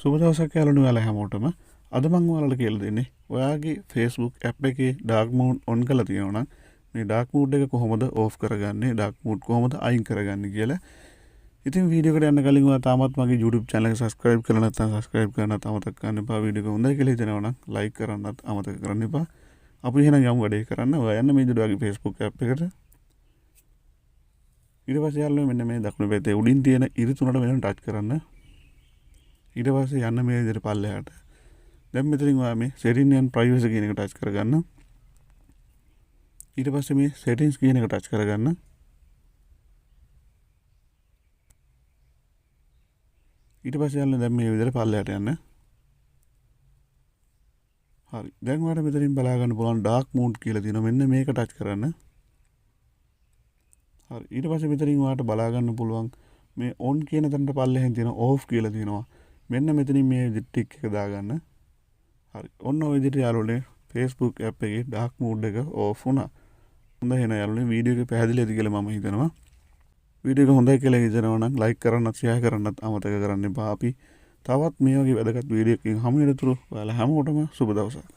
සුබ දවසක් යාළුවනේ ඔයාලා හැමෝටම. අද මම ඔයාලට කියලා දෙන්නේ ඔයාගේ Facebook app එකේ dark mode on කරලා තියෙනවා නම් මේ dark mode එක කොහොමද off කරගන්නේ, dark mode කොහොමද අයින් කරගන්නේ කියලා. ඉතින් වීඩියෝ එකට යන්න කලින් ඔයා තාමත් මගේ YouTube channel එක subscribe කරලා නැත්නම් subscribe කරන්නත් අමතක කරන්න එපා. වීඩියෝ එක හොඳයි කියලා හිතනවා නම් like කරන්නත් අමතක කරන්න එපා. අපි එහෙනම් යමු වැඩේ කරන්න. ඔයා යන්න මේ ඔයාගේ Facebook app එකට. ඊට පස්සේ යාළුවනේ මෙන්න මේ දකුණු පැත්තේ උඩින් තියෙන ඉරි තුනට මෙතන ටච් කරන්න. ඊට පස්සේ යන්න මේ විදිහට පල්ලෙහාට. දැන් මෙතනින් ඔයා මේ setting and privacy කියන එක ටච් කරගන්න. ඊට පස්සේ මේ settings කියන එක ටච් කරගන්න. ඊට පස්සේ යන්න දැන් මේ විදිහට පල්ලෙහාට යන්න. හරි. දැන් ඔයාලට මෙතනින් බලා ගන්න පුළුවන් dark mode කියලා තියෙනවා. මෙන්න මේක ටච් කරන්න. හරි. ඊට පස්සේ මෙතනින් ඔයාලට බලා ගන්න පුළුවන් මේ on කියන තැනට පල්ලෙහෙන් තියෙන off කියලා තියෙනවා. මෙන්න මෙතනින් මේ විදිහට ටික් එක දාගන්න. හරි. ඔන්න ඔය විදිහට යාළුවනේ Facebook app එකේ dark mode එක off වුණා. හොඳයි එහෙනම් යාළුවනේ වීඩියෝ එක පැහැදිලිද කියලා මම හිතනවා. වීඩියෝ එක හොඳයි කියලා හිතනවා නම් like කරන්නත් share කරන්නත් අමතක කරන්න එපා. අපි තවත් මේ වගේ වැදගත් වීඩියෝ එකකින් හමු වෙනතුරු ඔයාලා හැමෝටම සුබ දවසක්.